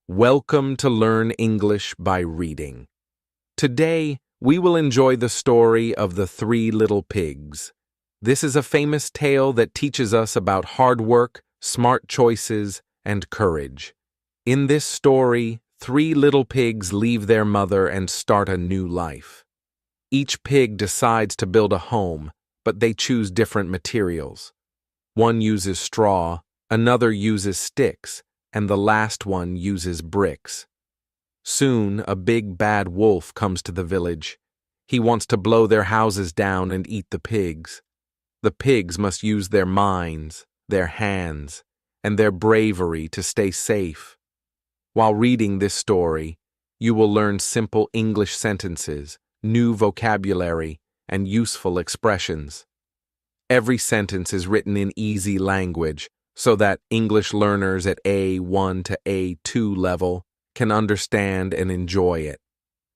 Welcome to Learn English by Reading. Today, we will enjoy the story of the Three Little Pigs. This is a famous tale that teaches us about hard work, smart choices, and courage. In this story, three little pigs leave their mother and start a new life. Each pig decides to build a home, but they choose different materials. One uses straw, another uses sticks, and the last one uses bricks. Soon, a big bad wolf comes to the village. He wants to blow their houses down and eat the pigs. The pigs must use their minds, their hands, and their bravery to stay safe. While reading this story, you will learn simple English sentences, new vocabulary, and useful expressions. Every sentence is written in easy language, so that English learners at A1 to A2 level can understand and enjoy it.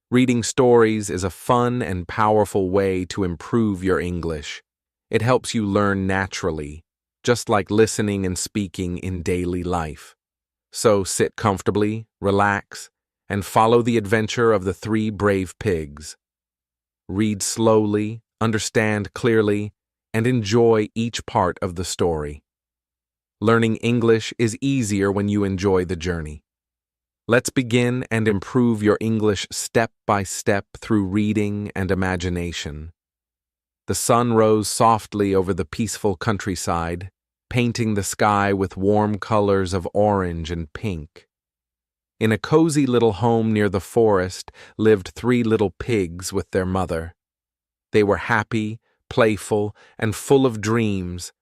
Reading stories is a fun and powerful way to improve your English. It helps you learn naturally, just like listening and speaking in daily life. So sit comfortably, relax, and follow the adventure of the three brave pigs. Read slowly, understand clearly, and enjoy each part of the story. Learning English is easier when you enjoy the journey. Let's begin and improve your English step by step through reading and imagination. The sun rose softly over the peaceful countryside, painting the sky with warm colors of orange and pink. In a cozy little home near the forest lived three little pigs with their mother. They were happy, playful, and full of dreams.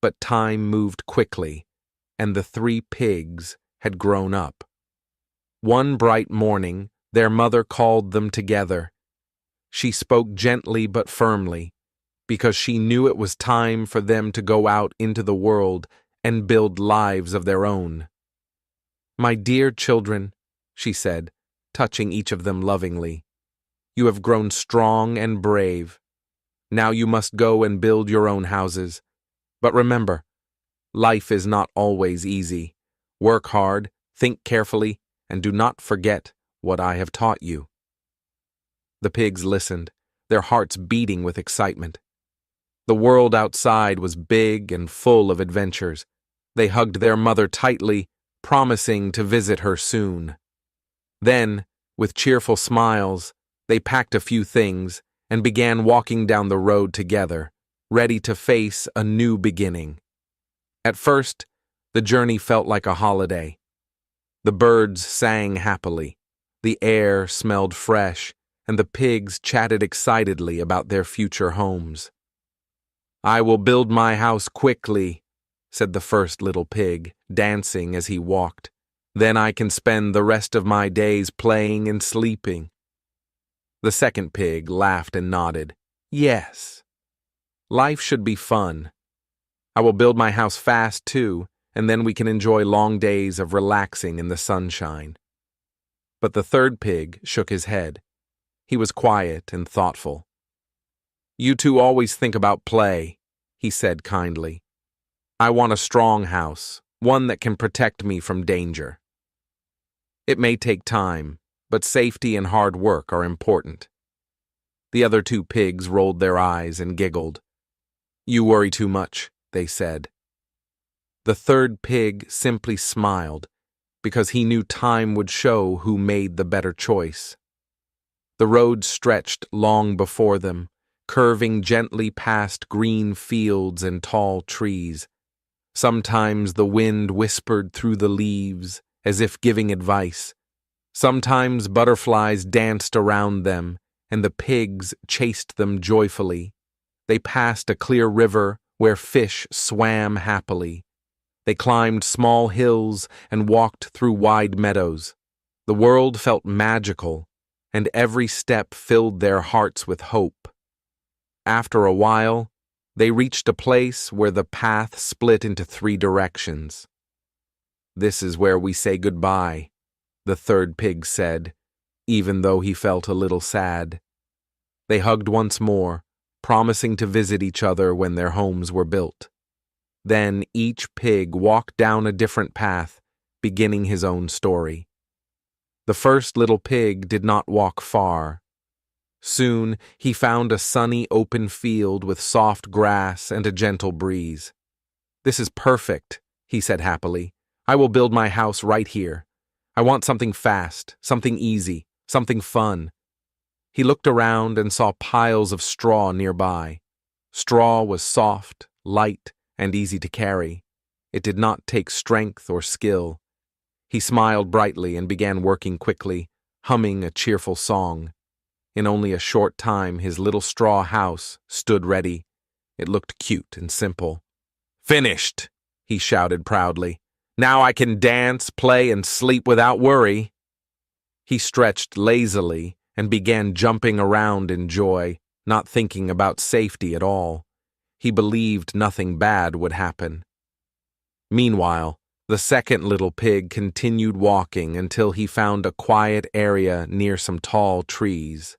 But time moved quickly, and the three pigs had grown up. One bright morning, their mother called them together. She spoke gently but firmly, because she knew it was time for them to go out into the world and build lives of their own. "My dear children," she said, touching each of them lovingly, "you have grown strong and brave. Now you must go and build your own houses. But remember, life is not always easy. Work hard, think carefully, and do not forget what I have taught you." The pigs listened, their hearts beating with excitement. The world outside was big and full of adventures. They hugged their mother tightly, promising to visit her soon. Then, with cheerful smiles, they packed a few things and began walking down the road together, ready to face a new beginning. At first, the journey felt like a holiday. The birds sang happily, the air smelled fresh, and the pigs chatted excitedly about their future homes. "I will build my house quickly," said the first little pig, dancing as he walked. "Then I can spend the rest of my days playing and sleeping." The second pig laughed and nodded. "Yes. Life should be fun. I will build my house fast, too, and then we can enjoy long days of relaxing in the sunshine." But the third pig shook his head. He was quiet and thoughtful. "You two always think about play," he said kindly. "I want a strong house, one that can protect me from danger. It may take time, but safety and hard work are important." The other two pigs rolled their eyes and giggled. "You worry too much," they said. The third pig simply smiled, because he knew time would show who made the better choice. The road stretched long before them, curving gently past green fields and tall trees. Sometimes the wind whispered through the leaves, as if giving advice. Sometimes butterflies danced around them, and the pigs chased them joyfully. They passed a clear river where fish swam happily. They climbed small hills and walked through wide meadows. The world felt magical, and every step filled their hearts with hope. After a while, they reached a place where the path split into three directions. "This is where we say goodbye," the third pig said, even though he felt a little sad. They hugged once more, promising to visit each other when their homes were built. Then each pig walked down a different path, beginning his own story. The first little pig did not walk far. Soon he found a sunny open field with soft grass and a gentle breeze. "This is perfect," he said happily. "I will build my house right here. I want something fast, something easy, something fun." He looked around and saw piles of straw nearby. Straw was soft, light, and easy to carry. It did not take strength or skill. He smiled brightly and began working quickly, humming a cheerful song. In only a short time, his little straw house stood ready. It looked cute and simple. "Finished!" he shouted proudly. "Now I can dance, play, and sleep without worry." He stretched lazily and began jumping around in joy, not thinking about safety at all. He believed nothing bad would happen. Meanwhile, the second little pig continued walking until he found a quiet area near some tall trees.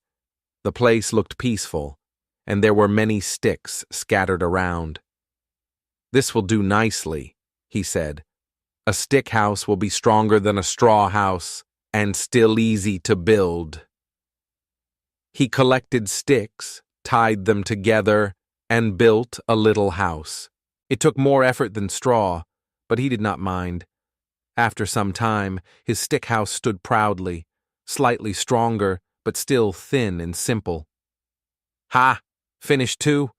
The place looked peaceful, and there were many sticks scattered around. "This will do nicely," he said. "A stick house will be stronger than a straw house, and still easy to build." He collected sticks, tied them together, and built a little house. It took more effort than straw, but he did not mind. After some time, his stick house stood proudly, slightly stronger, but still thin and simple. "Ha! Finished too?"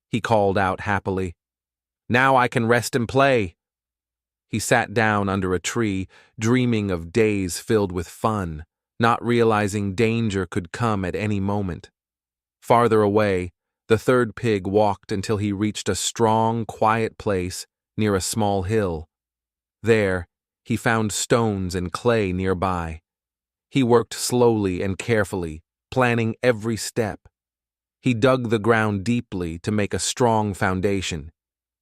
he called out happily. "Now I can rest and play." He sat down under a tree, dreaming of days filled with fun, not realizing danger could come at any moment. Farther away, the third pig walked until he reached a strong, quiet place near a small hill. There, he found stones and clay nearby. He worked slowly and carefully, planning every step. He dug the ground deeply to make a strong foundation.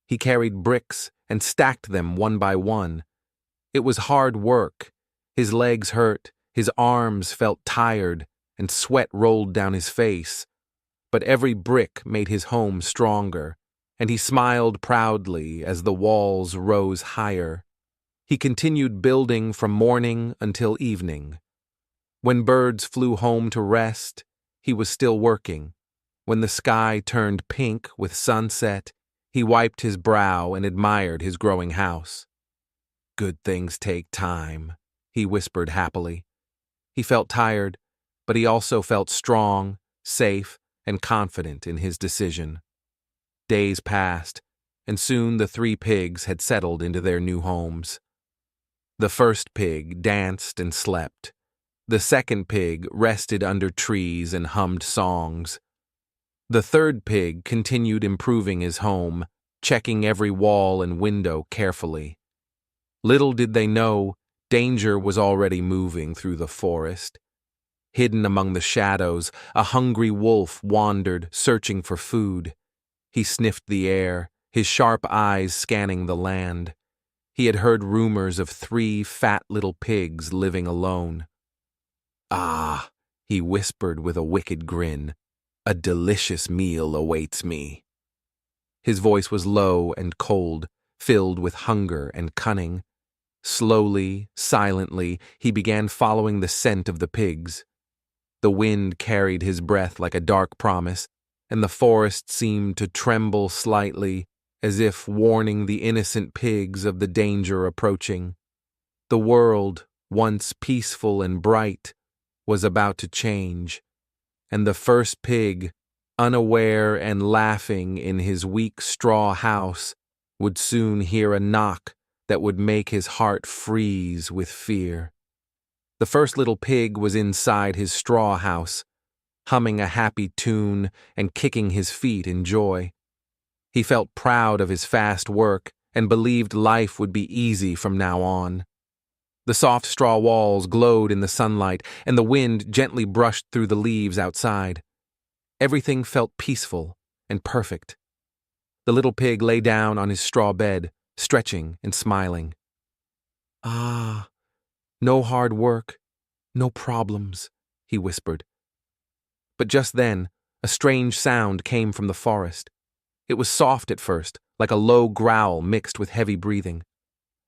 He carried bricks and stacked them one by one. It was hard work. His legs hurt, his arms felt tired, and sweat rolled down his face. But every brick made his home stronger, and he smiled proudly as the walls rose higher. He continued building from morning until evening. When birds flew home to rest, he was still working. When the sky turned pink with sunset, he wiped his brow and admired his growing house. "Good things take time," he whispered happily. He felt tired, but he also felt strong, safe, and confident in his decision. Days passed, and soon the three pigs had settled into their new homes. The first pig danced and slept. The second pig rested under trees and hummed songs. The third pig continued improving his home, checking every wall and window carefully. Little did they know, danger was already moving through the forest. Hidden among the shadows, a hungry wolf wandered, searching for food. He sniffed the air, his sharp eyes scanning the land. He had heard rumors of 3 fat little pigs living alone. "Ah," he whispered with a wicked grin, "a delicious meal awaits me." His voice was low and cold, filled with hunger and cunning. Slowly, silently, he began following the scent of the pigs. The wind carried his breath like a dark promise, and the forest seemed to tremble slightly, as if warning the innocent pigs of the danger approaching. The world, once peaceful and bright, was about to change, and the first pig, unaware and laughing in his weak straw house, would soon hear a knock that would make his heart freeze with fear. The first little pig was inside his straw house, humming a happy tune and kicking his feet in joy. He felt proud of his fast work and believed life would be easy from now on. The soft straw walls glowed in the sunlight, and the wind gently brushed through the leaves outside. Everything felt peaceful and perfect. The little pig lay down on his straw bed, stretching and smiling. "Ah, no hard work, no problems," he whispered. But just then, a strange sound came from the forest. It was soft at first, like a low growl mixed with heavy breathing.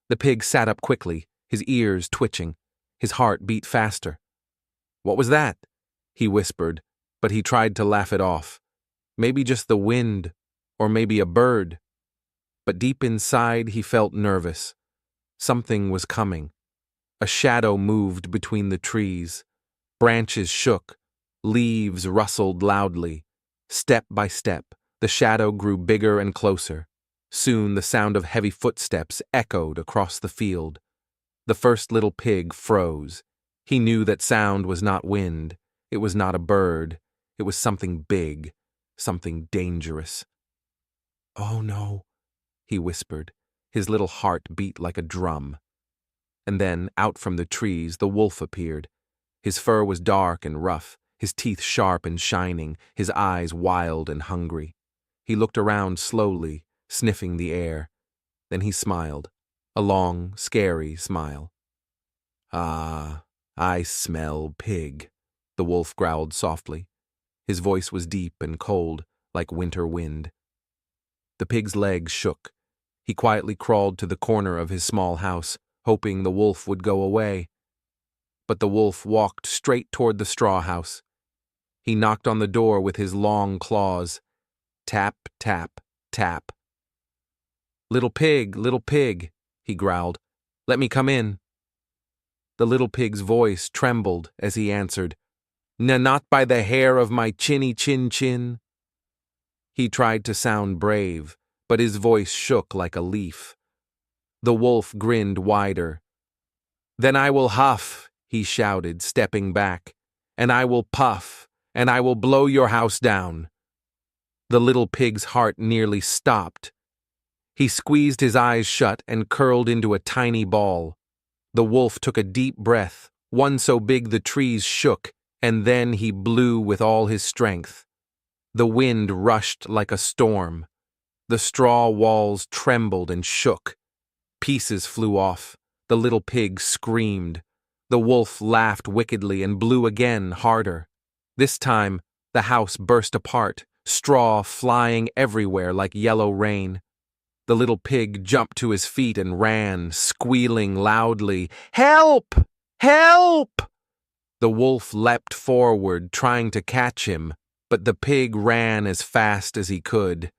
The pig sat up quickly, his ears twitching. His heart beat faster. "What was that?" he whispered, but he tried to laugh it off. Maybe just the wind, or maybe a bird. But deep inside he felt nervous. Something was coming. A shadow moved between the trees. Branches shook. Leaves rustled loudly. Step by step, the shadow grew bigger and closer. Soon the sound of heavy footsteps echoed across the field. The first little pig froze. He knew that sound was not wind. It was not a bird. It was something big, something dangerous. "Oh no," he whispered. His little heart beat like a drum. And then, out from the trees, the wolf appeared. His fur was dark and rough, his teeth sharp and shining, his eyes wild and hungry. He looked around slowly, sniffing the air. Then he smiled, a long, scary smile. "Ah, I smell pig," the wolf growled softly. His voice was deep and cold, like winter wind. The pig's legs shook. He quietly crawled to the corner of his small house, hoping the wolf would go away. But the wolf walked straight toward the straw house. He knocked on the door with his long claws. Tap, tap, tap. Little pig, he growled. "Let me come in." The little pig's voice trembled as he answered, Not by the hair of my chinny chin chin." He tried to sound brave, but his voice shook like a leaf. The wolf grinned wider. "Then I will huff," he shouted, stepping back, "and I will puff, and I will blow your house down." The little pig's heart nearly stopped. He squeezed his eyes shut and curled into a tiny ball. The wolf took a deep breath, one so big the trees shook, and then he blew with all his strength. The wind rushed like a storm. The straw walls trembled and shook. Pieces flew off. The little pig screamed. The wolf laughed wickedly and blew again, harder. This time, the house burst apart, straw flying everywhere like yellow rain. The little pig jumped to his feet and ran, squealing loudly, "Help! Help!" The wolf leapt forward, trying to catch him, but the pig ran as fast as he could.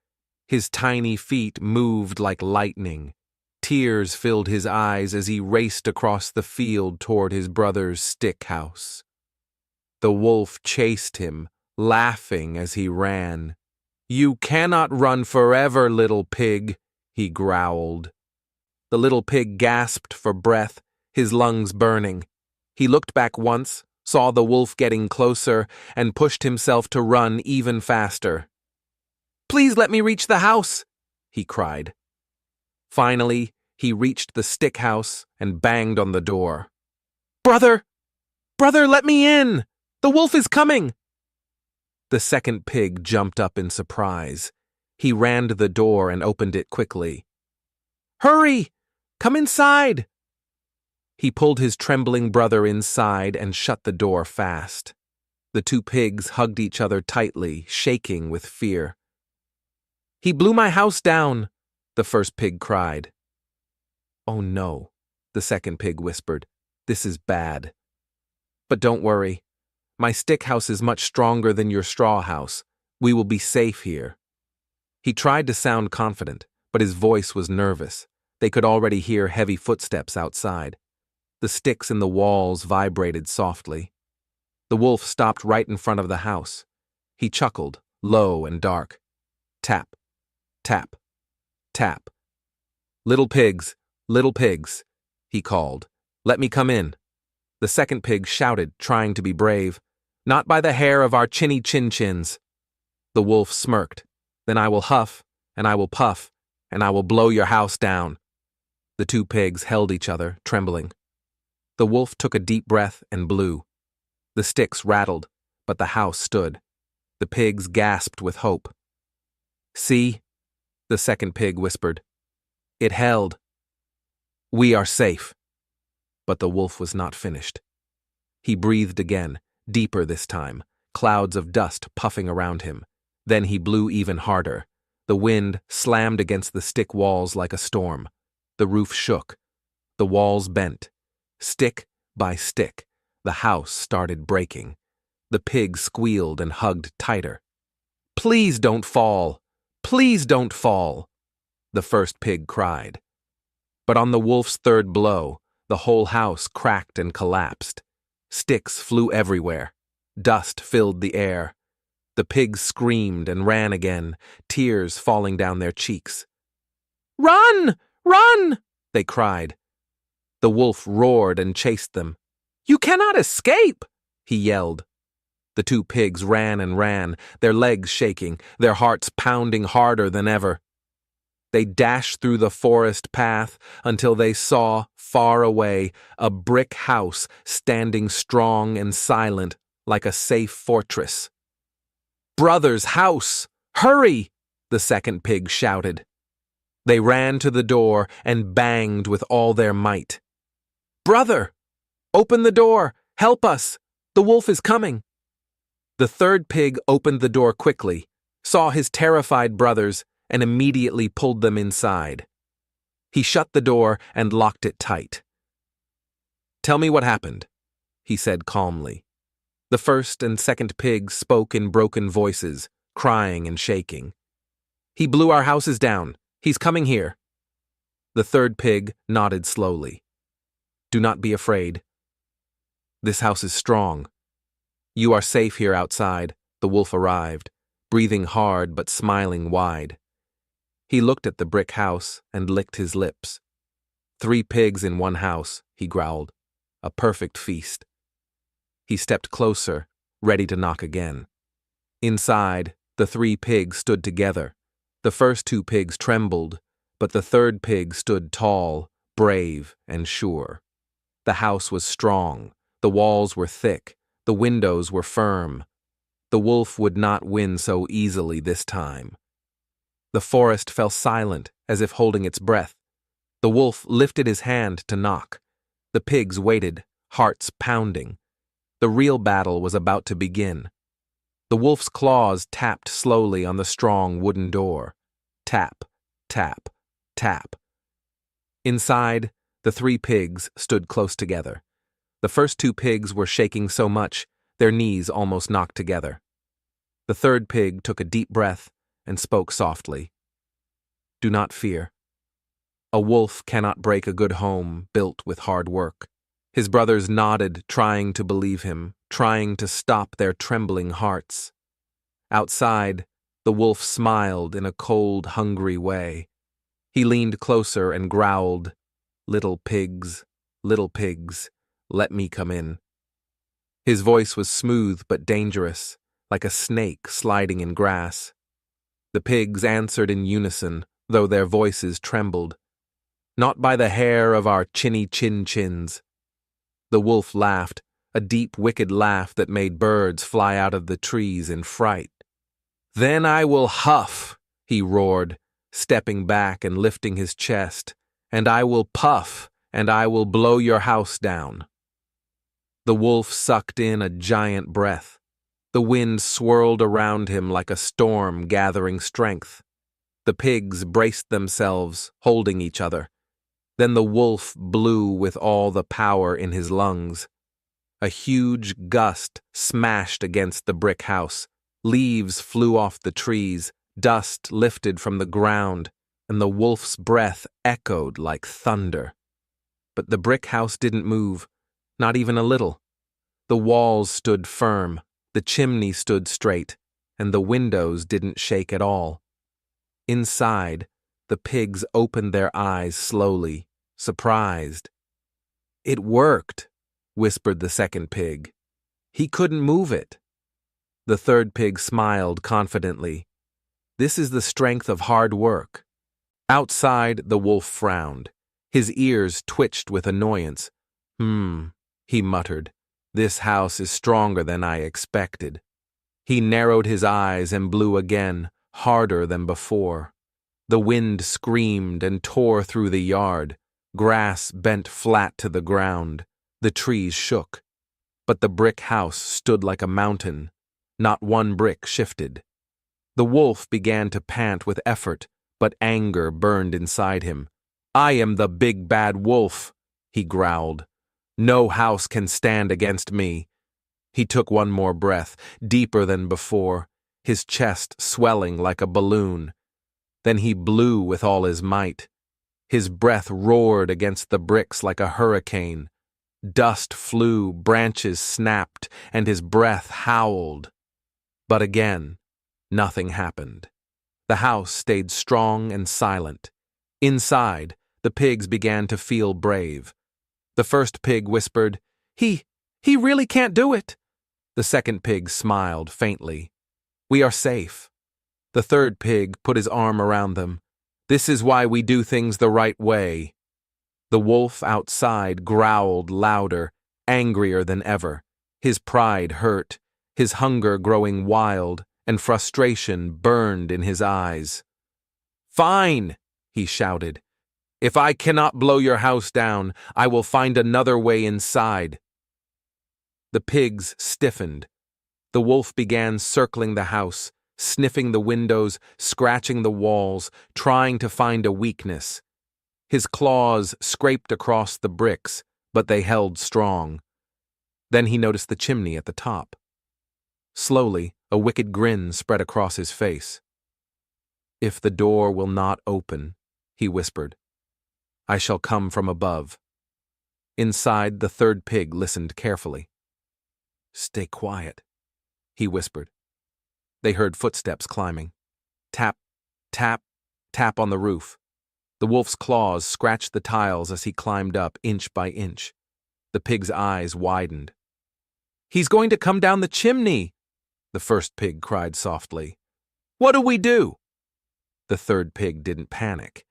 His tiny feet moved like lightning. Tears filled his eyes as he raced across the field toward his brother's stick house. The wolf chased him, laughing as he ran. "You cannot run forever, little pig," he growled. The little pig gasped for breath, his lungs burning. He looked back once, saw the wolf getting closer, and pushed himself to run even faster. "Please let me reach the house," he cried. Finally, he reached the stick house and banged on the door. "Brother! Brother, let me in! The wolf is coming!" The second pig jumped up in surprise. He ran to the door and opened it quickly. "Hurry! Come inside!" He pulled his trembling brother inside and shut the door fast. The two pigs hugged each other tightly, shaking with fear. "He blew my house down," the first pig cried. "Oh no," the second pig whispered. "This is bad. But don't worry. My stick house is much stronger than your straw house. We will be safe here." He tried to sound confident, but his voice was nervous. They could already hear heavy footsteps outside. The sticks in the walls vibrated softly. The wolf stopped right in front of the house. He chuckled, low and dark. Tap, tap, tap. Little pigs," he called. "Let me come in." The second pig shouted, trying to be brave. "Not by the hair of our chinny chin chins." The wolf smirked. "Then I will huff, and I will puff, and I will blow your house down." The two pigs held each other, trembling. The wolf took a deep breath and blew. The sticks rattled, but the house stood. The pigs gasped with hope. "See," the second pig whispered. "It held. We are safe." But the wolf was not finished. He breathed again, deeper this time, clouds of dust puffing around him. Then he blew even harder. The wind slammed against the stick walls like a storm. The roof shook. The walls bent. Stick by stick, the house started breaking. The pig squealed and hugged tighter. "Please don't fall! Please don't fall!" the first pig cried. But on the wolf's third blow, the whole house cracked and collapsed. Sticks flew everywhere. Dust filled the air. The pigs screamed and ran again, tears falling down their cheeks. "Run! Run!" they cried. The wolf roared and chased them. "You cannot escape!" he yelled. The two pigs ran and ran, their legs shaking, their hearts pounding harder than ever. They dashed through the forest path until they saw, far away, a brick house standing strong and silent like a safe fortress. "Brother's house! Hurry!" the second pig shouted. They ran to the door and banged with all their might. "Brother! Open the door! Help us! The wolf is coming!" The third pig opened the door quickly, saw his terrified brothers, and immediately pulled them inside. He shut the door and locked it tight. "Tell me what happened," he said calmly. The first and second pigs spoke in broken voices, crying and shaking. "He blew our houses down. He's coming here." The third pig nodded slowly. "Do not be afraid. This house is strong. You are safe here outside." The wolf arrived, breathing hard but smiling wide. He looked at the brick house and licked his lips. "3 pigs in 1 house," he growled. "A perfect feast." He stepped closer, ready to knock again. Inside, the 3 pigs stood together. The first 2 pigs trembled, but the third pig stood tall, brave, and sure. The house was strong, the walls were thick, the windows were firm. The wolf would not win so easily this time. The forest fell silent, as if holding its breath. The wolf lifted his hand to knock. The pigs waited, hearts pounding. The real battle was about to begin. The wolf's claws tapped slowly on the strong wooden door. Tap, tap, tap. Inside, the 3 pigs stood close together. The first 2 pigs were shaking so much, their knees almost knocked together. The third pig took a deep breath and spoke softly. "Do not fear. A wolf cannot break a good home built with hard work." His brothers nodded, trying to believe him, trying to stop their trembling hearts. Outside, the wolf smiled in a cold, hungry way. He leaned closer and growled, little pigs, let me come in." His voice was smooth but dangerous, like a snake sliding in grass. The pigs answered in unison, though their voices trembled. "Not by the hair of our chinny chin-chins." The wolf laughed, a deep, wicked laugh that made birds fly out of the trees in fright. "Then I will huff," he roared, stepping back and lifting his chest, "and I will puff, and I will blow your house down." The wolf sucked in a giant breath. The wind swirled around him like a storm gathering strength. The pigs braced themselves, holding each other. Then the wolf blew with all the power in his lungs. A huge gust smashed against the brick house. Leaves flew off the trees, dust lifted from the ground, and the wolf's breath echoed like thunder. But the brick house didn't move, not even a little. The walls stood firm, the chimney stood straight, and the windows didn't shake at all. Inside, the pigs opened their eyes slowly, surprised. "It worked," whispered the second pig. "He couldn't move it." The third pig smiled confidently. "This is the strength of hard work." Outside, the wolf frowned. His ears twitched with annoyance. He muttered. "This house is stronger than I expected." He narrowed his eyes and blew again, harder than before. The wind screamed and tore through the yard. Grass bent flat to the ground. The trees shook. But the brick house stood like a mountain. Not one brick shifted. The wolf began to pant with effort, but anger burned inside him. "I am the big bad wolf," he growled. No house can stand against me. He took one more breath, deeper than before, his chest swelling like a balloon. Then he blew with all his might. His breath roared against the bricks like a hurricane. Dust flew, branches snapped, and his breath howled. But again, nothing happened. The house stayed strong and silent. Inside, the pigs began to feel brave. The first pig whispered, He really can't do it." The second pig smiled faintly. "We are safe." The third pig put his arm around them. "This is why we do things the right way." The wolf outside growled louder, angrier than ever. His pride hurt, his hunger growing wild, and frustration burned in his eyes. "Fine," he shouted. "If I cannot blow your house down, I will find another way inside." The pigs stiffened. The wolf began circling the house, sniffing the windows, scratching the walls, trying to find a weakness. His claws scraped across the bricks, but they held strong. Then he noticed the chimney at the top. Slowly, a wicked grin spread across his face. "If the door will not open," he whispered, "I shall come from above." Inside, the third pig listened carefully. "Stay quiet," he whispered. They heard footsteps climbing. Tap, tap, tap on the roof. The wolf's claws scratched the tiles as he climbed up inch by inch. The pig's eyes widened. "He's going to come down the chimney," the first pig cried softly. "What do we do?" The third pig didn't panic.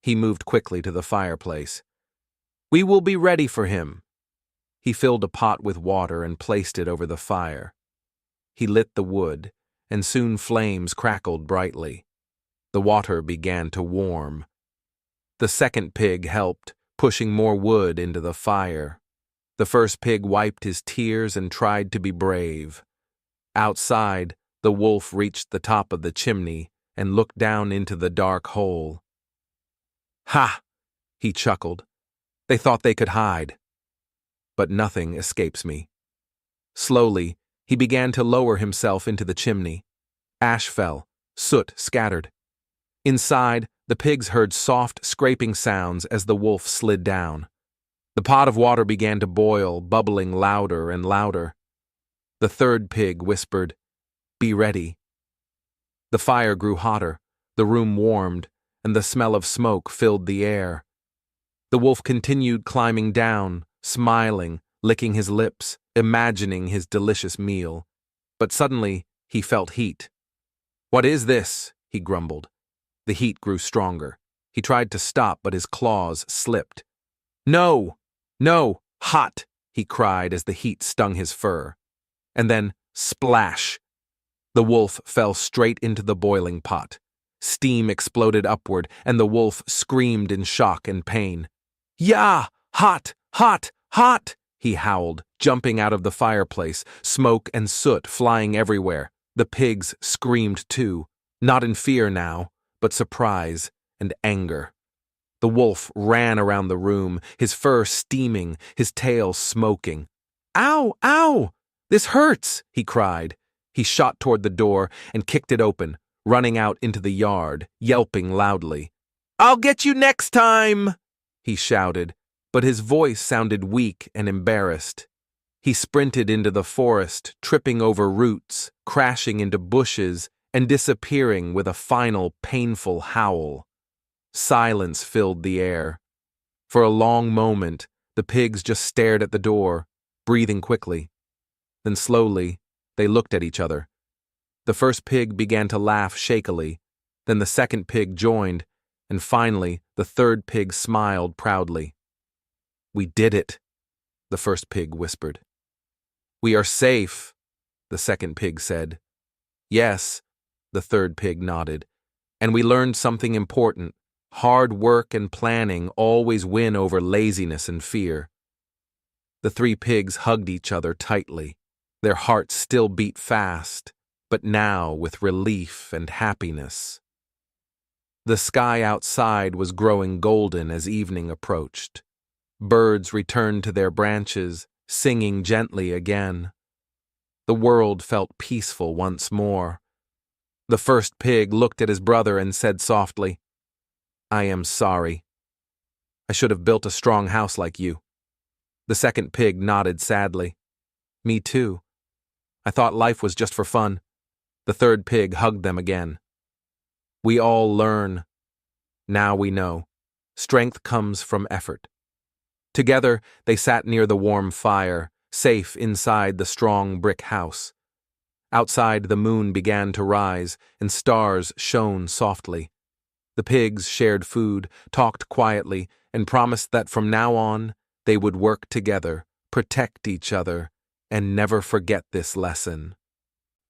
He moved quickly to the fireplace. "We will be ready for him." He filled a pot with water and placed it over the fire. He lit the wood, and soon flames crackled brightly. The water began to warm. The second pig helped, pushing more wood into the fire. The first pig wiped his tears and tried to be brave. Outside, the wolf reached the top of the chimney and looked down into the dark hole. "Ha!" he chuckled. "They thought they could hide. But nothing escapes me." Slowly, he began to lower himself into the chimney. Ash fell, soot scattered. Inside, the pigs heard soft, scraping sounds as the wolf slid down. The pot of water began to boil, bubbling louder and louder. The third pig whispered, "Be ready." The fire grew hotter, the room warmed, and the smell of smoke filled the air. The wolf continued climbing down, smiling, licking his lips, imagining his delicious meal. But suddenly, he felt heat. "What is this?" he grumbled. The heat grew stronger. He tried to stop, but his claws slipped. "No! No! Hot!" he cried as the heat stung his fur. And then, splash! The wolf fell straight into the boiling pot. Steam exploded upward, and the wolf screamed in shock and pain. "Yah! Hot! Hot! Hot!" he howled, jumping out of the fireplace, smoke and soot flying everywhere. The pigs screamed too, not in fear now, but surprise and anger. The wolf ran around the room, his fur steaming, his tail smoking. "Ow! Ow! This hurts!" he cried. He shot toward the door and kicked it open, running out into the yard, yelping loudly. "I'll get you next time!" he shouted, but his voice sounded weak and embarrassed. He sprinted into the forest, tripping over roots, crashing into bushes, and disappearing with a final painful howl. Silence filled the air. For a long moment, the pigs just stared at the door, breathing quickly. Then slowly, they looked at each other. The first pig began to laugh shakily, then the second pig joined, and finally, the third pig smiled proudly. "We did it," the first pig whispered. "We are safe," the second pig said. "Yes," the third pig nodded. "And we learned something important. Hard work and planning always win over laziness and fear." The three pigs hugged each other tightly. Their hearts still beat fast, but now with relief and happiness. The sky outside was growing golden as evening approached. Birds returned to their branches, singing gently again. The world felt peaceful once more. The first pig looked at his brother and said softly, "I am sorry. I should have built a strong house like you." The second pig nodded sadly. "Me too. I thought life was just for fun." The third pig hugged them again. "We all learn. Now we know. Strength comes from effort." Together, they sat near the warm fire, safe inside the strong brick house. Outside, the moon began to rise, and stars shone softly. The pigs shared food, talked quietly, and promised that from now on, they would work together, protect each other, and never forget this lesson.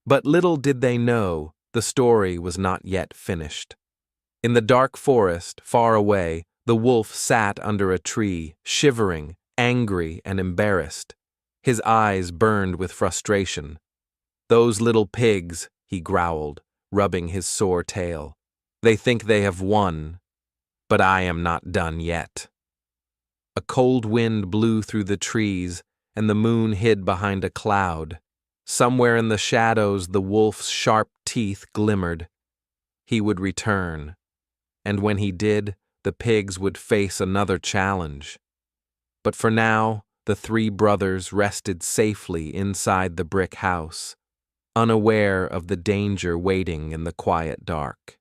But little did they know, the story was not yet finished. In the dark forest, far away, the wolf sat under a tree, shivering, angry, and embarrassed. His eyes burned with frustration. "Those little pigs," he growled, rubbing his sore tail. "They think they have won, but I am not done yet." A cold wind blew through the trees, and the moon hid behind a cloud. Somewhere in the shadows, the wolf's sharp teeth glimmered. He would return, and when he did, the pigs would face another challenge. But for now, the three brothers rested safely inside the brick house, unaware of the danger waiting in the quiet dark.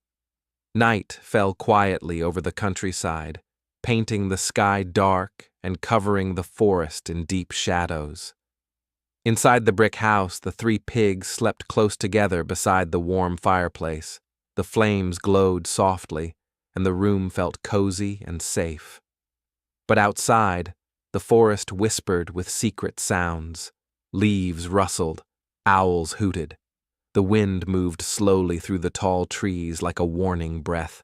Night fell quietly over the countryside, painting the sky dark and covering the forest in deep shadows. Inside the brick house, the three pigs slept close together beside the warm fireplace. The flames glowed softly, and the room felt cozy and safe. But outside, the forest whispered with secret sounds. Leaves rustled, owls hooted. The wind moved slowly through the tall trees like a warning breath.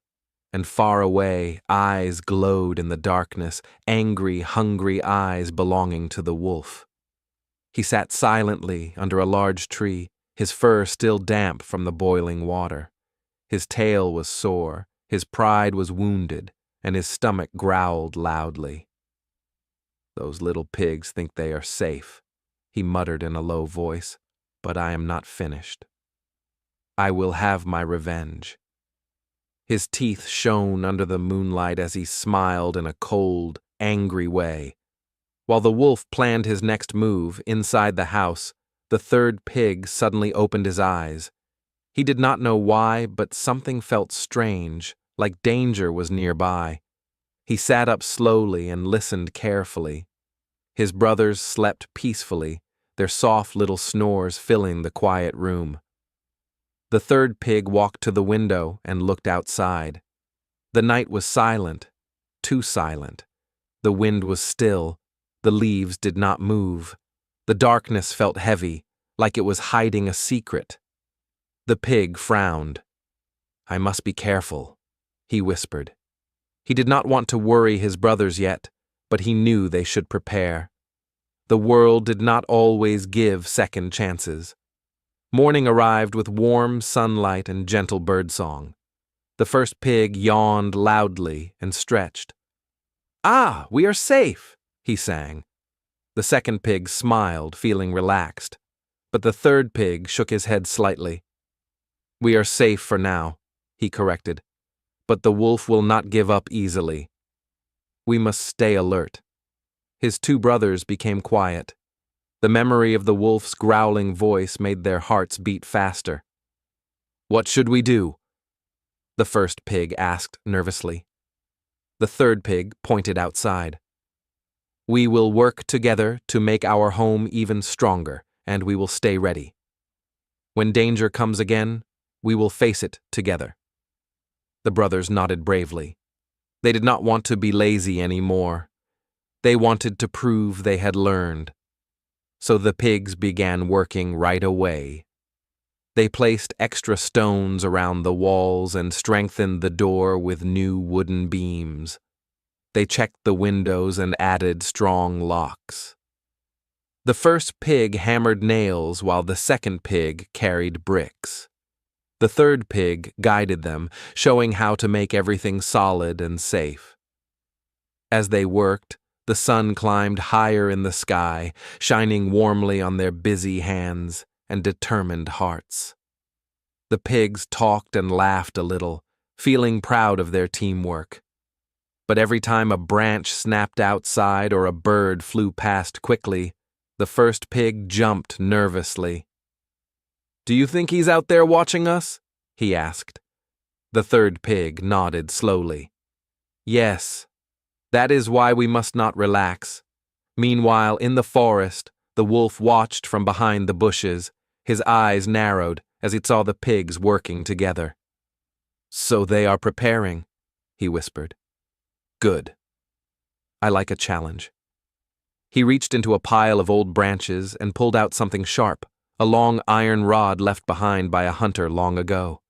And far away, eyes glowed in the darkness, angry, hungry eyes belonging to the wolf. He sat silently under a large tree, his fur still damp from the boiling water. His tail was sore, his pride was wounded, and his stomach growled loudly. "Those little pigs think they are safe," he muttered in a low voice, "but I am not finished. I will have my revenge." His teeth shone under the moonlight as he smiled in a cold, angry way. While the wolf planned his next move inside the house, the third pig suddenly opened his eyes. He did not know why, but something felt strange, like danger was nearby. He sat up slowly and listened carefully. His brothers slept peacefully, their soft little snores filling the quiet room. The third pig walked to the window and looked outside. The night was silent, too silent. The wind was still. The leaves did not move. The darkness felt heavy, like it was hiding a secret. The pig frowned. "I must be careful," he whispered. He did not want to worry his brothers yet, but he knew they should prepare. The world did not always give second chances. Morning arrived with warm sunlight and gentle birdsong. The first pig yawned loudly and stretched. "Ah, we are safe," he sang. The second pig smiled, feeling relaxed, but the third pig shook his head slightly. "We are safe for now," he corrected, "but the wolf will not give up easily. We must stay alert." His two brothers became quiet. The memory of the wolf's growling voice made their hearts beat faster. "What should we do?" the first pig asked nervously. The third pig pointed outside. "We will work together to make our home even stronger, and we will stay ready. When danger comes again, we will face it together." The brothers nodded bravely. They did not want to be lazy anymore. They wanted to prove they had learned. So the pigs began working right away. They placed extra stones around the walls and strengthened the door with new wooden beams. They checked the windows and added strong locks. The first pig hammered nails while the second pig carried bricks. The third pig guided them, showing how to make everything solid and safe. As they worked, The sun climbed higher in the sky, shining warmly on their busy hands and determined hearts. The pigs talked and laughed a little, feeling proud of their teamwork. But every time a branch snapped outside or a bird flew past quickly, the first pig jumped nervously. "Do you think he's out there watching us?" he asked. The third pig nodded slowly. "Yes, that is why we must not relax." Meanwhile, in the forest, the wolf watched from behind the bushes, his eyes narrowed as he saw the pigs working together. "So they are preparing," he whispered. "Good. I like a challenge." He reached into a pile of old branches and pulled out something sharp, a long iron rod left behind by a hunter long ago.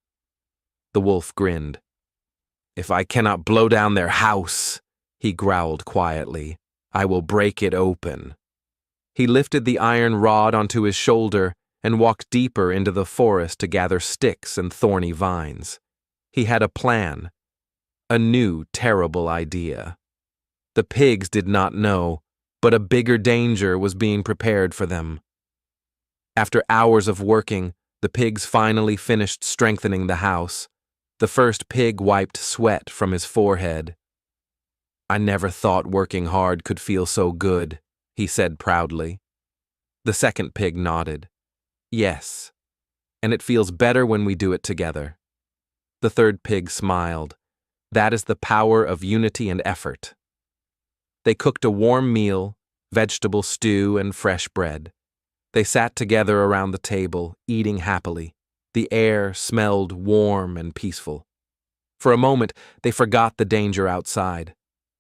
The wolf grinned. "If I cannot blow down their house," he growled quietly, "I will break it open." He lifted the iron rod onto his shoulder and walked deeper into the forest to gather sticks and thorny vines. He had a plan, a new terrible idea. The pigs did not know, but a bigger danger was being prepared for them. After hours of working, the pigs finally finished strengthening the house. The first pig wiped sweat from his forehead. "I never thought working hard could feel so good," he said proudly. The second pig nodded. "Yes, and it feels better when we do it together." The third pig smiled. That is the power of unity and effort. They cooked a warm meal, vegetable stew, and fresh bread. They sat together around the table, eating happily. The air smelled warm and peaceful. For a moment, they forgot the danger outside.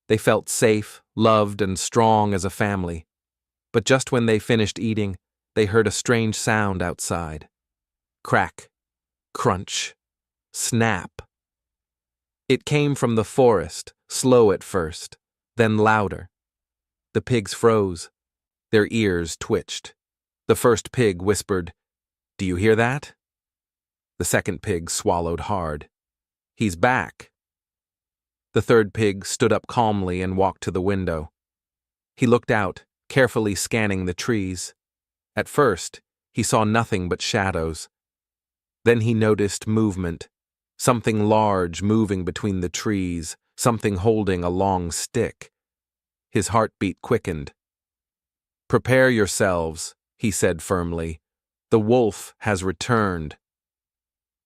They felt safe, loved, and strong as a family. But just when they finished eating, they heard a strange sound outside. Crack, crunch, snap. It came from the forest, slow at first, then louder. The pigs froze. Their ears twitched. The first pig whispered, "Do you hear that?" The second pig swallowed hard. "He's back." The third pig stood up calmly and walked to the window. He looked out, carefully scanning the trees. At first, he saw nothing but shadows. Then he noticed movement, something large moving between the trees, something holding a long stick. His heartbeat quickened. "Prepare yourselves," he said firmly. "The wolf has returned."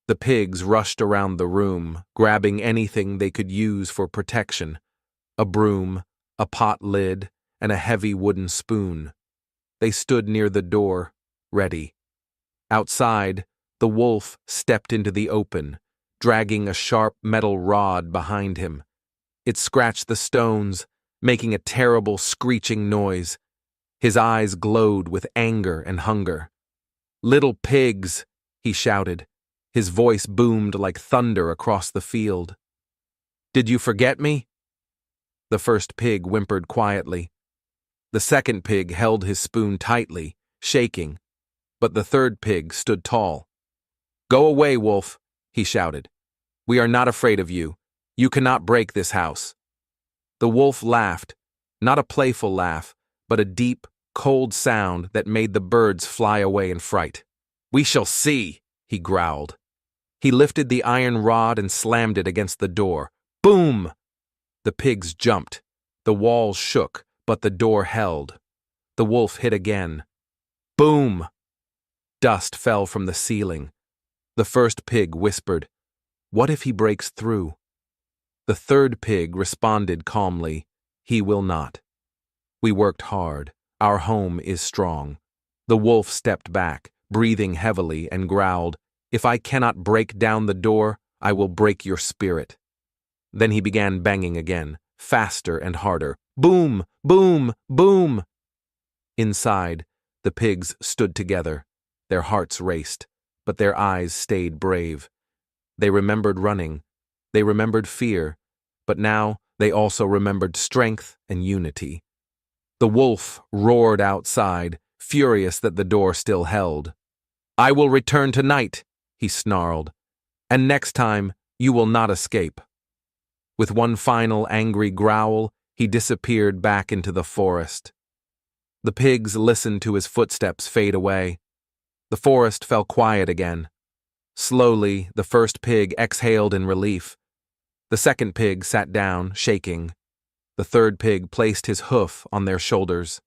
The pigs rushed around the room, grabbing anything they could use for protection: a broom, a pot lid, and a heavy wooden spoon. They stood near the door, ready. Outside, the wolf stepped into the open, dragging a sharp metal rod behind him. It scratched the stones, making a terrible screeching noise. His eyes glowed with anger and hunger. "Little pigs," he shouted. His voice boomed like thunder across the field. "Did you forget me?" The first pig whimpered quietly. The second pig held his spoon tightly, shaking, but the third pig stood tall. "Go away, wolf," he shouted. "We are not afraid of you. You cannot break this house." The wolf laughed, not a playful laugh, but a deep, cold sound that made the birds fly away in fright. "We shall see," he growled. He lifted the iron rod and slammed it against the door. Boom! The pigs jumped. The walls shook, but the door held. The wolf hit again. Boom! Dust fell from the ceiling. The first pig whispered, "What if he breaks through?" The third pig responded calmly, "He will not." We worked hard. Our home is strong. The wolf stepped back, breathing heavily, and growled, "If I cannot break down the door, I will break your spirit." Then he began banging again, faster and harder. Boom! Boom! Boom! Inside, the pigs stood together. Their hearts raced, but their eyes stayed brave. They remembered running. They remembered fear, but now they also remembered strength and unity. The wolf roared outside, furious that the door still held. "I will return tonight," he snarled, "and next time you will not escape." With one final angry growl, He disappeared back into the forest. The pigs listened to his footsteps fade away. The forest fell quiet again. Slowly, the first pig exhaled in relief. The second pig sat down, shaking. The third pig placed his hoof on their shoulders.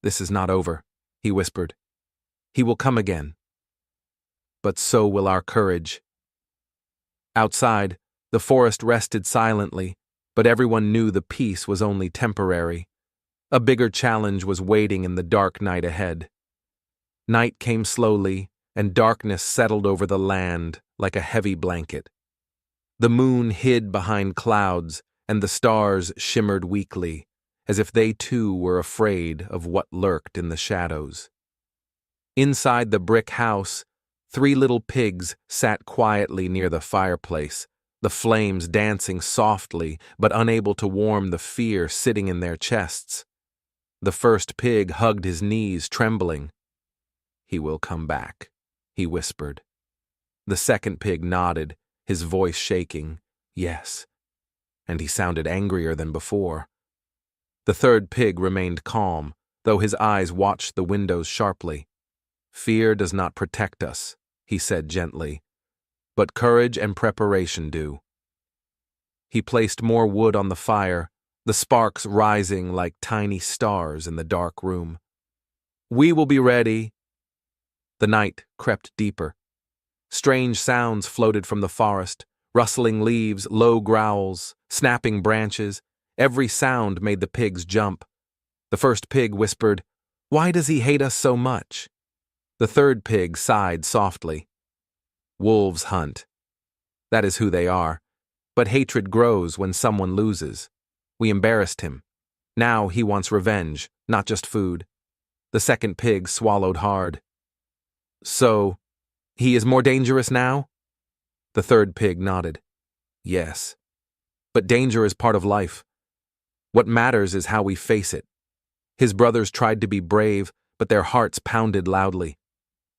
"This is not over," he whispered. "He will come again. But so will our courage." Outside, the forest rested silently, but everyone knew the peace was only temporary. A bigger challenge was waiting in the dark night ahead. Night came slowly, and darkness settled over the land like a heavy blanket. The moon hid behind clouds, and the stars shimmered weakly, as if they too were afraid of what lurked in the shadows. Inside the brick house, 3 little pigs sat quietly near the fireplace, the flames dancing softly but unable to warm the fear sitting in their chests. The first pig hugged his knees, trembling. "He will come back," he whispered. The second pig nodded, his voice shaking. "Yes." And he sounded angrier than before. The third pig remained calm, though his eyes watched the windows sharply. "Fear does not protect us," he said gently, "but courage and preparation do." He placed more wood on the fire, the sparks rising like tiny stars in the dark room. "We will be ready." The night crept deeper. Strange sounds floated from the forest, rustling leaves, low growls, snapping branches. Every sound made the pigs jump. The first pig whispered, "Why does he hate us so much?" The third pig sighed softly. "Wolves hunt. That is who they are. But hatred grows when someone loses. We embarrassed him. Now he wants revenge, not just food." The second pig swallowed hard. "So, he is more dangerous now?" The third pig nodded. "Yes. But danger is part of life. What matters is how we face it." His brothers tried to be brave, but their hearts pounded loudly.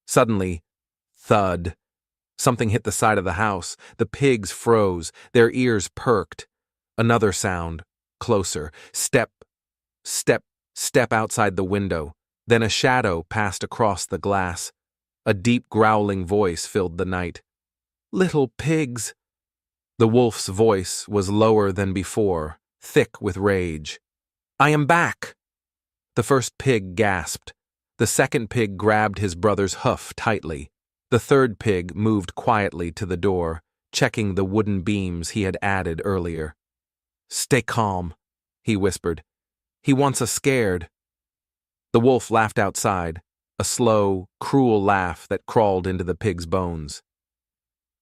Suddenly, thud. Something hit the side of the house. The pigs froze, their ears perked. Another sound, closer. Step, step, step outside the window. Then a shadow passed across the glass. A deep growling voice filled the night. "Little pigs." The wolf's voice was lower than before, thick with rage. "I am back." The first pig gasped. The second pig grabbed his brother's hoof tightly. The third pig moved quietly to the door, checking the wooden beams he had added earlier. "Stay calm," he whispered. "He wants us scared." The wolf laughed outside, a slow, cruel laugh that crawled into the pig's bones.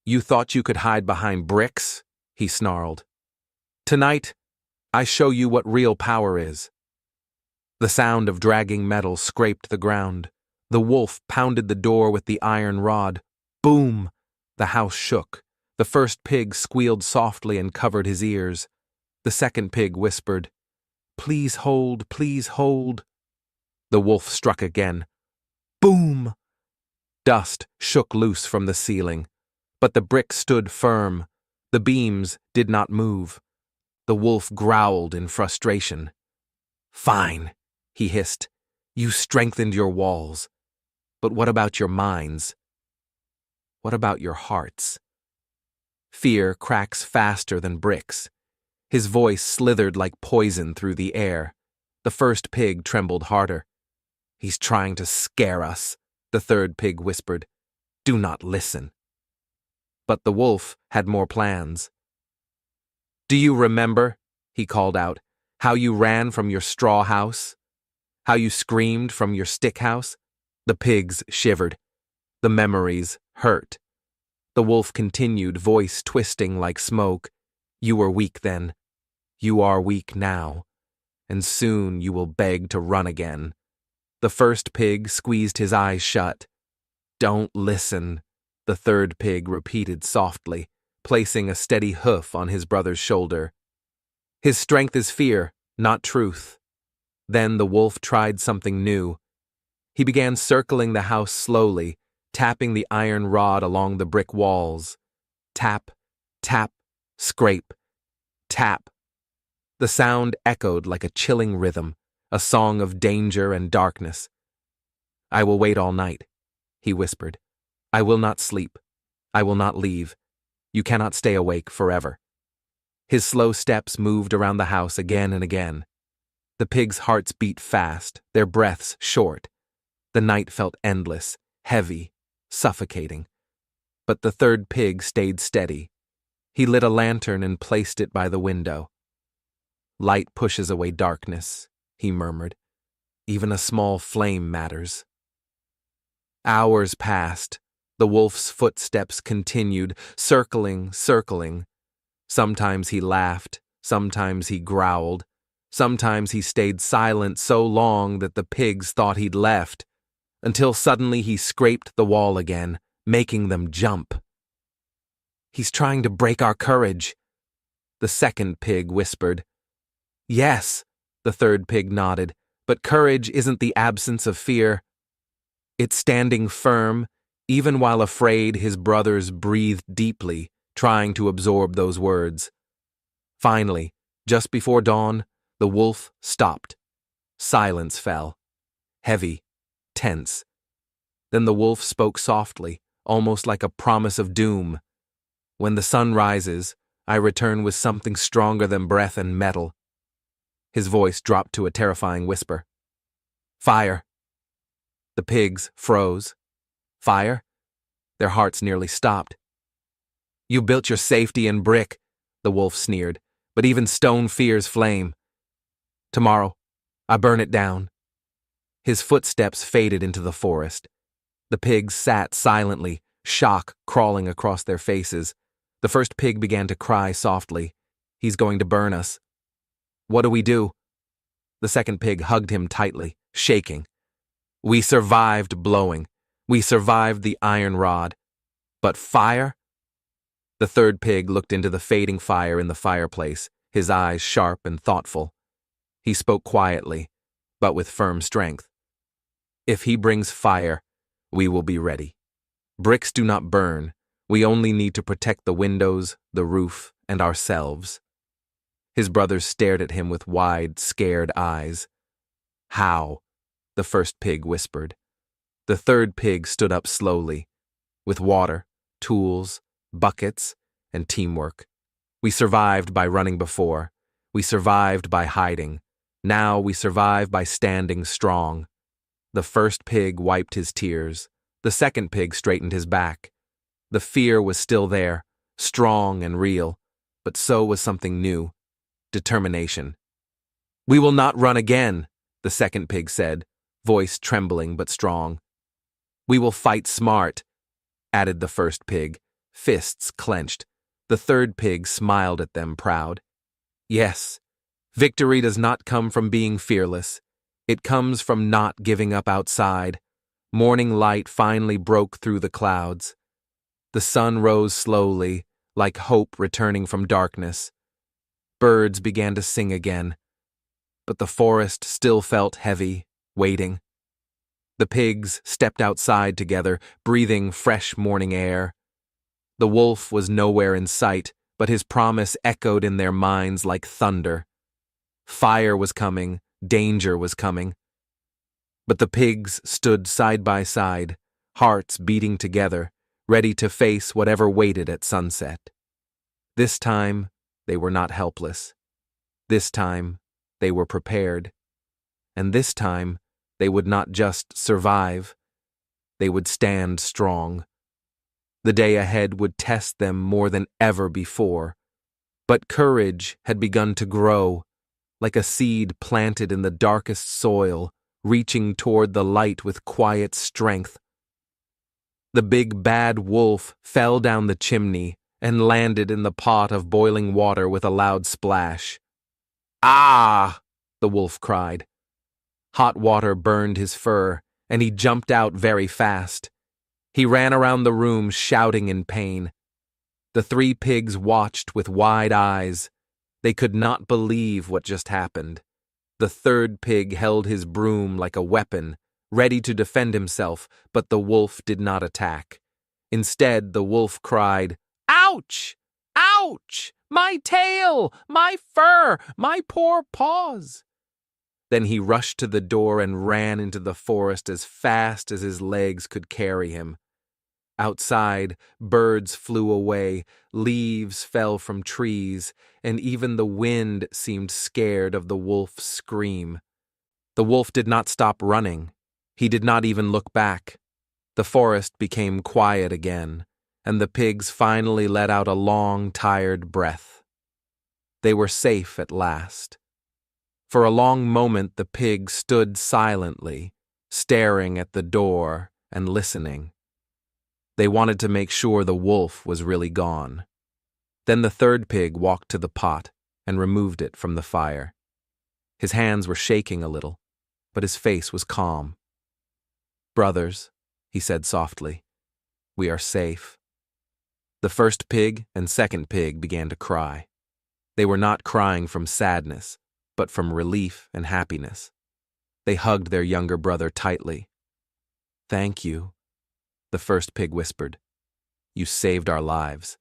"You thought you could hide behind bricks?" he snarled. "Tonight, I show you what real power is." The sound of dragging metal scraped the ground. The wolf pounded the door with the iron rod. Boom! The house shook. The first pig squealed softly and covered his ears. The second pig whispered, "Please hold, please hold." The wolf struck again. Boom! Dust shook loose from the ceiling, but the brick stood firm. The beams did not move. The wolf growled in frustration. "Fine," he hissed. "You strengthened your walls. But what about your minds? What about your hearts?" Fear cracks faster than bricks. His voice slithered like poison through the air. The first pig trembled harder. "He's trying to scare us," the third pig whispered. "Do not listen." But the wolf had more plans. "Do you remember," he called out, "how you ran from your straw house? How you screamed from your stick house?" The pigs shivered. The memories hurt. The wolf continued, voice twisting like smoke. "You were weak then. You are weak now. And soon you will beg to run again." The first pig squeezed his eyes shut. "Don't listen," the third pig repeated softly, placing a steady hoof on his brother's shoulder. "His strength is fear, not truth." Then the wolf tried something new. He began circling the house slowly, tapping the iron rod along the brick walls. Tap, tap, scrape, tap. The sound echoed like a chilling rhythm, a song of danger and darkness. "I will wait all night," he whispered. "I will not sleep. I will not leave. You cannot stay awake forever." His slow steps moved around the house again and again. The pigs' hearts beat fast, their breaths short. The night felt endless, heavy, suffocating. But the third pig stayed steady. He lit a lantern and placed it by the window. "Light pushes away darkness," he murmured. "Even a small flame matters." Hours passed. The wolf's footsteps continued, circling. Sometimes he laughed, sometimes he growled, sometimes he stayed silent so long that the pigs thought he'd left, until suddenly he scraped the wall again, making them jump. "He's trying to break our courage," the second pig whispered. "Yes," the third pig nodded, "but courage isn't the absence of fear. It's standing firm, even while afraid." His brothers breathed deeply, trying to absorb those words. Finally, just before dawn, the wolf stopped. Silence fell. Heavy, tense. Then the wolf spoke softly, almost like a promise of doom. "When the sun rises, I return with something stronger than breath and metal." His voice dropped to a terrifying whisper. "Fire." The pigs froze. Fire? Their hearts nearly stopped. "You built your safety in brick," the wolf sneered, "but even stone fears flame. Tomorrow, I burn it down." His footsteps faded into the forest. The pigs sat silently, shock crawling across their faces. The first pig began to cry softly. "He's going to burn us." "What do we do?" The second pig hugged him tightly, shaking. "We survived blowing. We survived the iron rod. But fire?" The third pig looked into the fading fire in the fireplace, his eyes sharp and thoughtful. He spoke quietly, but with firm strength. "If he brings fire, we will be ready. Bricks do not burn. We only need to protect the windows, the roof, and ourselves." His brothers stared at him with wide, scared eyes. "How?" the first pig whispered. The third pig stood up slowly. "With water, tools, buckets, and teamwork. We survived by running before. We survived by hiding. Now we survive by standing strong." The first pig wiped his tears. The second pig straightened his back. The fear was still there, strong and real, but so was something new: determination. "We will not run again," the second pig said, voice trembling but strong. "We will fight smart," added the first pig, fists clenched. The third pig smiled at them, proud. "Yes, victory does not come from being fearless. It comes from not giving up outside." Morning light finally broke through the clouds. The sun rose slowly, like hope returning from darkness. Birds began to sing again, but the forest still felt heavy, waiting. The pigs stepped outside together, breathing fresh morning air. The wolf was nowhere in sight, but his promise echoed in their minds like thunder. Fire was coming, danger was coming. But the pigs stood side by side, hearts beating together, ready to face whatever waited at sunset. This time, they were not helpless. This time, they were prepared. And this time, they would not just survive. They would stand strong. The day ahead would test them more than ever before. But courage had begun to grow, like a seed planted in the darkest soil, reaching toward the light with quiet strength. The big bad wolf fell down the chimney and landed in the pot of boiling water with a loud splash. "Ah!" the wolf cried. Hot water burned his fur, and he jumped out very fast. He ran around the room shouting in pain. The three pigs watched with wide eyes. They could not believe what just happened. The third pig held his broom like a weapon, ready to defend himself, but the wolf did not attack. Instead, the wolf cried, "Ouch! Ouch!" My tail! My fur! My poor paws! Then he rushed to the door and ran into the forest as fast as his legs could carry him. Outside, birds flew away, leaves fell from trees, and even the wind seemed scared of the wolf's scream. The wolf did not stop running. He did not even look back. The forest became quiet again, and the pigs finally let out a long, tired breath. They were safe at last. For a long moment the pigs stood silently, staring at the door and listening. They wanted to make sure the wolf was really gone. Then the third pig walked to the pot and removed it from the fire. His hands were shaking a little, but his face was calm. "Brothers," he said softly, "we are safe." The first pig and second pig began to cry. They were not crying from sadness, but from relief and happiness. They hugged their younger brother tightly. "Thank you," the first pig whispered. "You saved our lives,"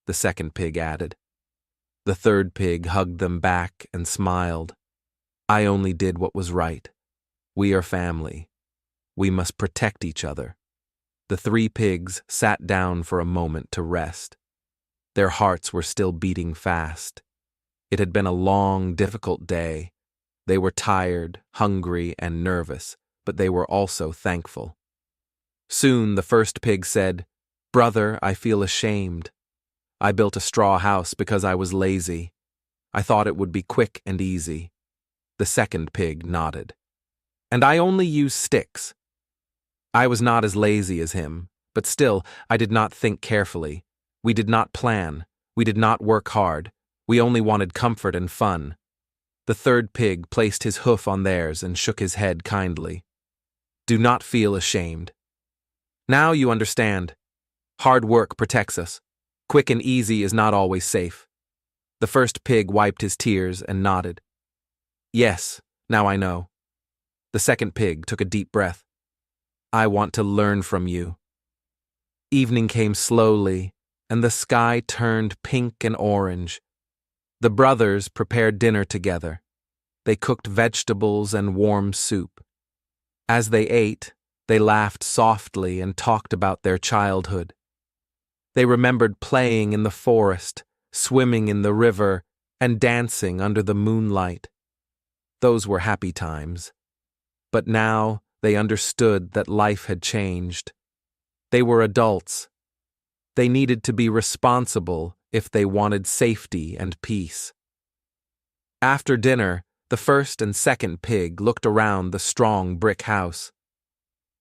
the second pig added. The third pig hugged them back and smiled. "I only did what was right. We are family. We must protect each other." The three pigs sat down for a moment to rest. Their hearts were still beating fast. It had been a long, difficult day. They were tired, hungry, and nervous, but they were also thankful. Soon the first pig said, "Brother, I feel ashamed. I built a straw house because I was lazy. I thought it would be quick and easy." The second pig nodded. "And I only used sticks. I was not as lazy as him, but still I did not think carefully. We did not plan. We did not work hard. We only wanted comfort and fun." The third pig placed his hoof on theirs and shook his head kindly. "Do not feel ashamed. Now you understand. Hard work protects us. Quick and easy is not always safe." The first pig wiped his tears and nodded. "Yes, now I know." The second pig took a deep breath. "I want to learn from you." Evening came slowly, and the sky turned pink and orange. The brothers prepared dinner together. They cooked vegetables and warm soup. As they ate, they laughed softly and talked about their childhood. They remembered playing in the forest, swimming in the river, and dancing under the moonlight. Those were happy times. But now they understood that life had changed. They were adults. They needed to be responsible if they wanted safety and peace. After dinner, the first and second pig looked around the strong brick house.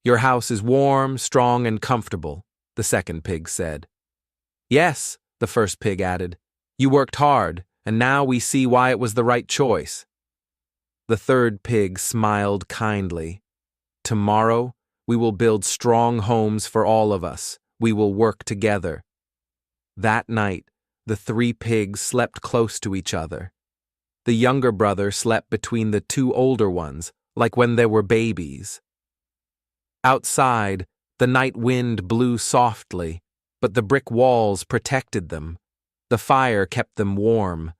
"Your house is warm, strong, and comfortable," the second pig said. "Yes," the first pig added. "You worked hard, and now we see why it was the right choice." The third pig smiled kindly. "Tomorrow, we will build strong homes for all of us. We will work together." That night, the three pigs slept close to each other. The younger brother slept between the two older ones, like when they were babies. Outside, the night wind blew softly, but the brick walls protected them. The fire kept them warm.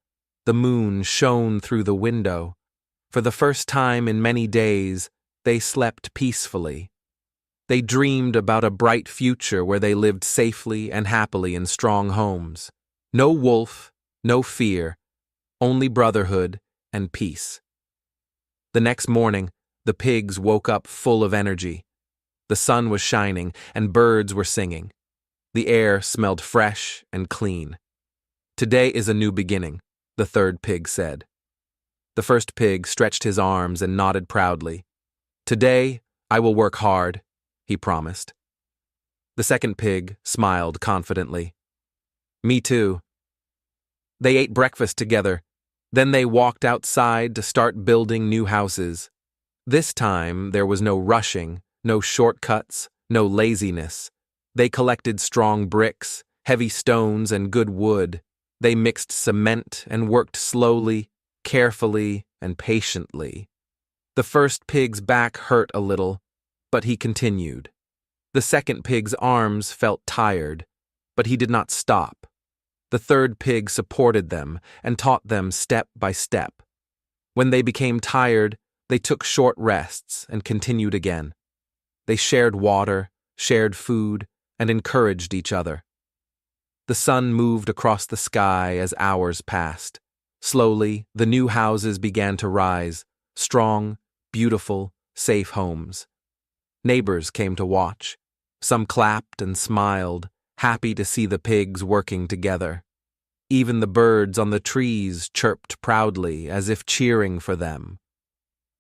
The moon shone through the window. For the first time in many days, they slept peacefully. They dreamed about a bright future where they lived safely and happily in strong homes. No wolf, no fear, only brotherhood and peace. The next morning, the pigs woke up full of energy. The sun was shining and birds were singing. The air smelled fresh and clean. "Today is a new beginning," the third pig said. The first pig stretched his arms and nodded proudly. "Today, I will work hard," he promised. The second pig smiled confidently. "Me too." They ate breakfast together. Then they walked outside to start building new houses. This time, there was no rushing, no shortcuts, no laziness. They collected strong bricks, heavy stones, and good wood. They mixed cement and worked slowly, carefully, and patiently. The first pig's back hurt a little, but he continued. The second pig's arms felt tired, but he did not stop. The third pig supported them and taught them step by step. When they became tired, they took short rests and continued again. They shared water, shared food, and encouraged each other. The sun moved across the sky as hours passed. Slowly, the new houses began to rise, strong, beautiful, safe homes. Neighbors came to watch. Some clapped and smiled, happy to see the pigs working together. Even the birds on the trees chirped proudly, as if cheering for them.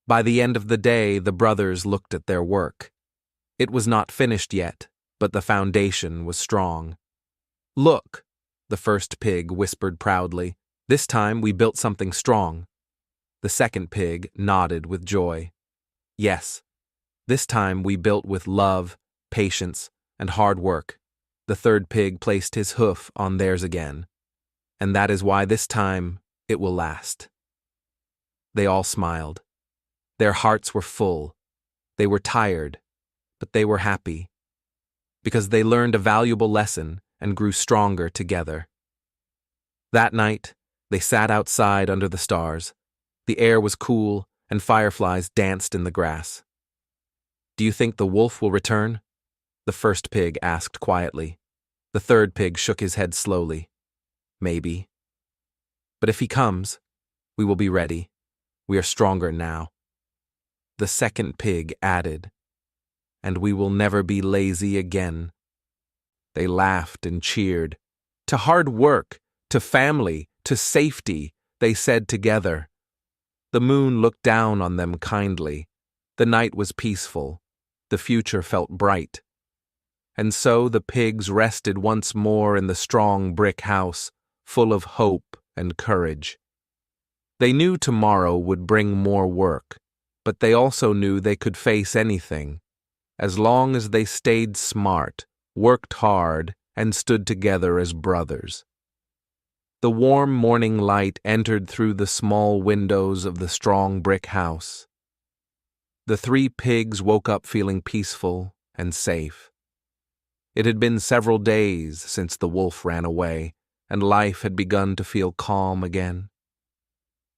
By the end of the day, the brothers looked at their work. It was not finished yet, but the foundation was strong. "Look," the first pig whispered proudly. "This time we built something strong." The second pig nodded with joy. "Yes, this time we built with love, patience, and hard work." The third pig placed his hoof on theirs again. "And that is why this time it will last." They all smiled. Their hearts were full. They were tired, but they were happy, because they learned a valuable lesson and grew stronger together. That night, they sat outside under the stars. The air was cool, and fireflies danced in the grass. "Do you think the wolf will return?" the first pig asked quietly. The third pig shook his head slowly. "Maybe. But if he comes, we will be ready. We are stronger now." The second pig added, "And we will never be lazy again." They laughed and cheered. "To hard work, to family, to safety," they said together. The moon looked down on them kindly. The night was peaceful. The future felt bright. And so the pigs rested once more in the strong brick house, full of hope and courage. They knew tomorrow would bring more work, but they also knew they could face anything, as long as they stayed smart, worked hard, and stood together as brothers. The warm morning light entered through the small windows of the strong brick house. The three pigs woke up feeling peaceful and safe. It had been several days since the wolf ran away, and life had begun to feel calm again.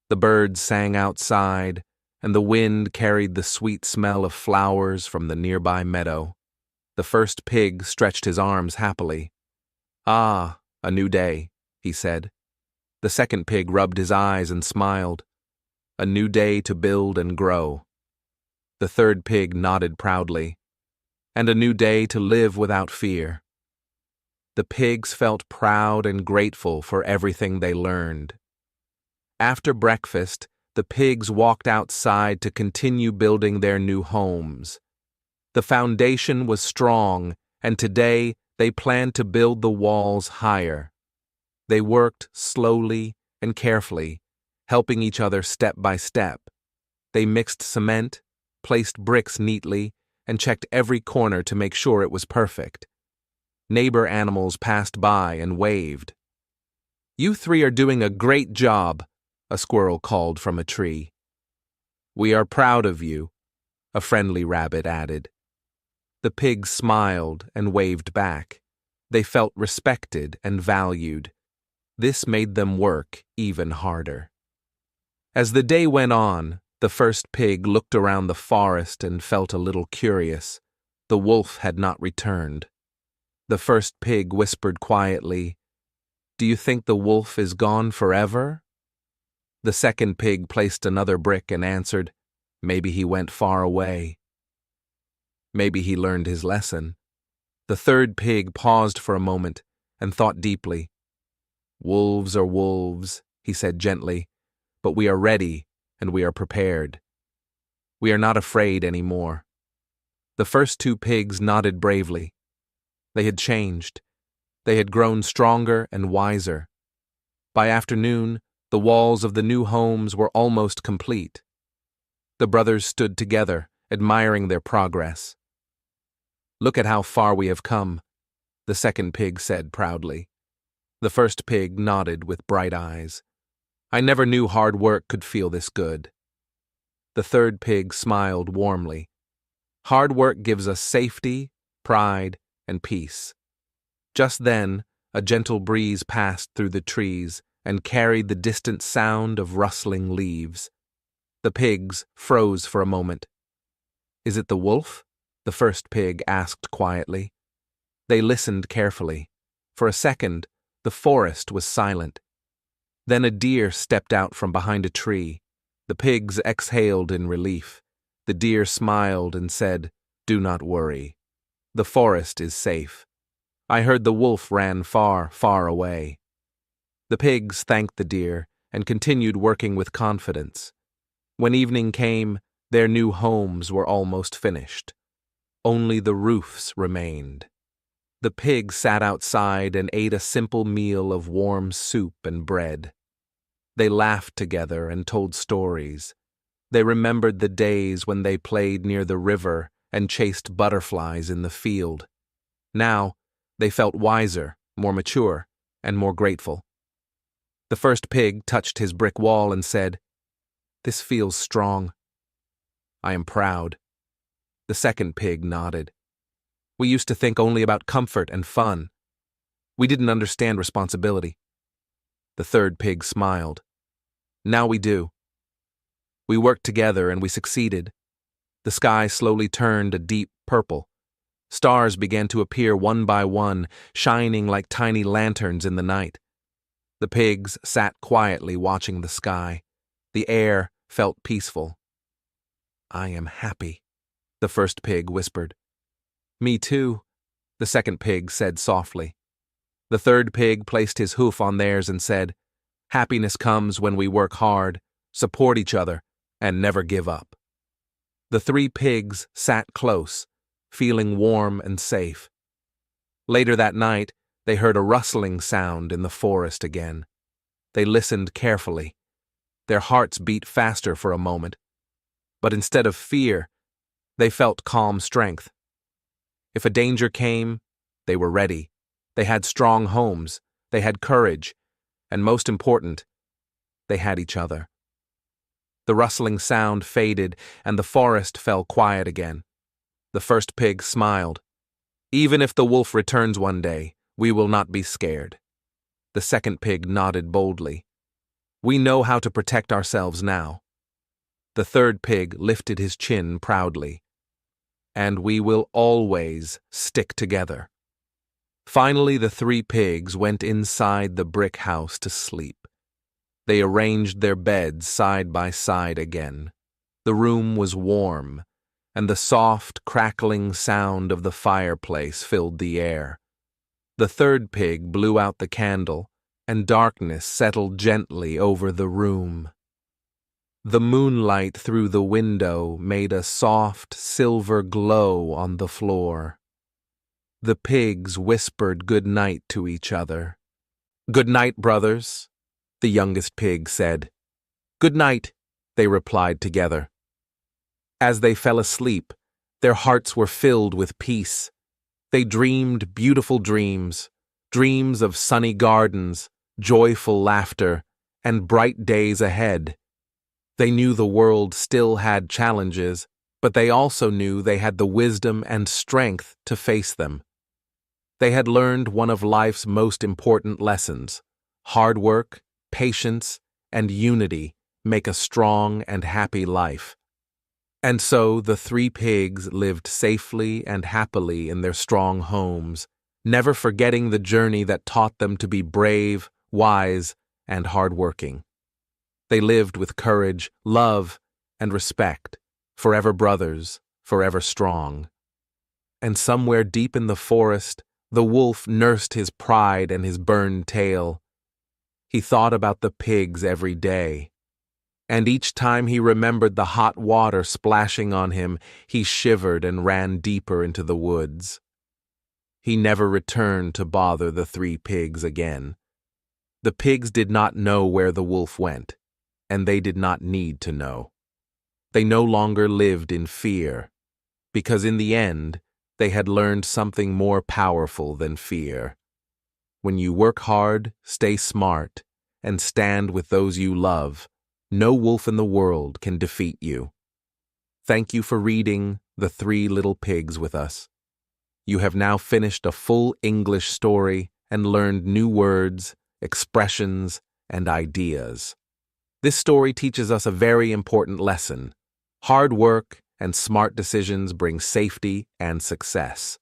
The birds sang outside, and the wind carried the sweet smell of flowers from the nearby meadow. The first pig stretched his arms happily. "Ah, a new day," he said. The second pig rubbed his eyes and smiled. "A new day to build and grow." The third pig nodded proudly. "And a new day to live without fear." The pigs felt proud and grateful for everything they learned. After breakfast, the pigs walked outside to continue building their new homes. The foundation was strong, and today they planned to build the walls higher. They worked slowly and carefully, helping each other step by step. They mixed cement, placed bricks neatly, and checked every corner to make sure it was perfect. Neighbor animals passed by and waved. "You three are doing a great job," a squirrel called from a tree. "We are proud of you," a friendly rabbit added. The pigs smiled and waved back. They felt respected and valued. This made them work even harder. As the day went on, the first pig looked around the forest and felt a little curious. The wolf had not returned. The first pig whispered quietly, "Do you think the wolf is gone forever?" The second pig placed another brick and answered, "Maybe he went far away. Maybe he learned his lesson." The third pig paused for a moment and thought deeply. "Wolves are wolves," he said gently, "but we are ready and we are prepared. We are not afraid anymore." The first two pigs nodded bravely. They had changed. They had grown stronger and wiser. By afternoon, the walls of the new homes were almost complete. The brothers stood together, admiring their progress. "Look at how far we have come," the second pig said proudly. The first pig nodded with bright eyes. "I never knew hard work could feel this good." The third pig smiled warmly. "Hard work gives us safety, pride, and peace." Just then, A gentle breeze passed through the trees and carried the distant sound of rustling leaves. The pigs froze for a moment. "Is it the wolf?" the first pig asked quietly. They listened carefully. For a second, the forest was silent. Then a deer stepped out from behind a tree. The pigs exhaled in relief. The deer smiled and said, "Do not worry. The forest is safe. I heard the wolf ran far, far away." The pigs thanked the deer and continued working with confidence. When evening came, their new homes were almost finished. Only the roofs remained. The pigs sat outside and ate a simple meal of warm soup and bread. They laughed together and told stories. They remembered the days when they played near the river and chased butterflies in the field. Now, they felt wiser, more mature, and more grateful. The first pig touched his brick wall and said, "This feels strong. I am proud." The second pig nodded. "We used to think only about comfort and fun. We didn't understand responsibility." The third pig smiled. "Now we do. We worked together and we succeeded." The sky slowly turned a deep purple. Stars began to appear one by one, shining like tiny lanterns in the night. The pigs sat quietly watching the sky. The air felt peaceful. "I am happy," the first pig whispered. "Me too," the second pig said softly. The third pig placed his hoof on theirs and said, "Happiness comes when we work hard, support each other, and never give up." The three pigs sat close, feeling warm and safe. Later that night, they heard a rustling sound in the forest again. They listened carefully. Their hearts beat faster for a moment, but instead of fear, they felt calm strength. If a danger came, they were ready. They had strong homes, they had courage, and most important, they had each other. The rustling sound faded, and the forest fell quiet again. The first pig smiled. "Even if the wolf returns one day, we will not be scared." The second pig nodded boldly. "We know how to protect ourselves now." The third pig lifted his chin proudly. "And we will always stick together." Finally, the three pigs went inside the brick house to sleep. They arranged their beds side by side again. The room was warm, and the soft, crackling sound of the fireplace filled the air. The third pig blew out the candle, and darkness settled gently over the room. The moonlight through the window made a soft, silver glow on the floor. The pigs whispered good night to each other. "Good night, brothers," the youngest pig said. "Good night," they replied together. As they fell asleep, their hearts were filled with peace. They dreamed beautiful dreams, dreams of sunny gardens, joyful laughter, and bright days ahead. They knew the world still had challenges, but they also knew they had the wisdom and strength to face them. They had learned one of life's most important lessons: hard work, patience, and unity make a strong and happy life. And so the three pigs lived safely and happily in their strong homes, never forgetting the journey that taught them to be brave, wise, and hardworking. They lived with courage, love, and respect, forever brothers, forever strong. And somewhere deep in the forest, the wolf nursed his pride and his burned tail. He thought about the pigs every day, and each time he remembered the hot water splashing on him, he shivered and ran deeper into the woods. He never returned to bother the three pigs again. The pigs did not know where the wolf went, and they did not need to know. They no longer lived in fear, because in the end, they had learned something more powerful than fear. When you work hard, stay smart, and stand with those you love, no wolf in the world can defeat you. Thank you for reading The Three Little Pigs with us. You have now finished a full English story and learned new words, expressions, and ideas. This story teaches us a very important lesson. Hard work and smart decisions bring safety and success.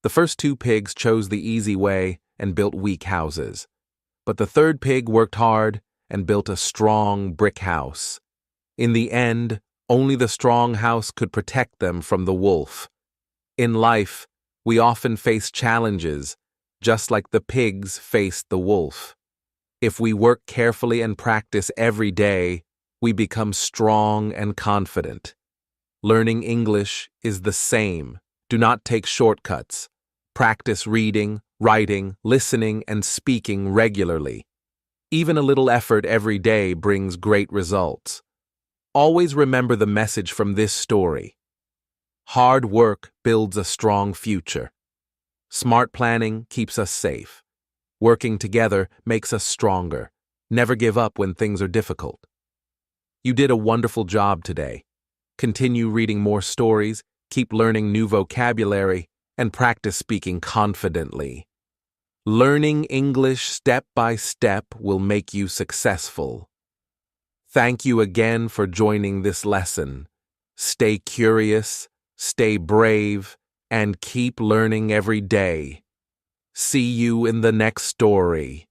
The first two pigs chose the easy way and built weak houses. But the third pig worked hard and built a strong brick house. In the end, only the strong house could protect them from the wolf. In life, we often face challenges, just like the pigs faced the wolf. If we work carefully and practice every day, we become strong and confident. Learning English is the same. Do not take shortcuts. Practice reading, writing, listening, and speaking regularly. Even a little effort every day brings great results. Always remember the message from this story. Hard work builds a strong future. Smart planning keeps us safe. Working together makes us stronger. Never give up when things are difficult. You did a wonderful job today. Continue reading more stories, keep learning new vocabulary, and practice speaking confidently. Learning English step by step will make you successful. Thank you again for joining this lesson. Stay curious, stay brave, and keep learning every day. See you in the next story.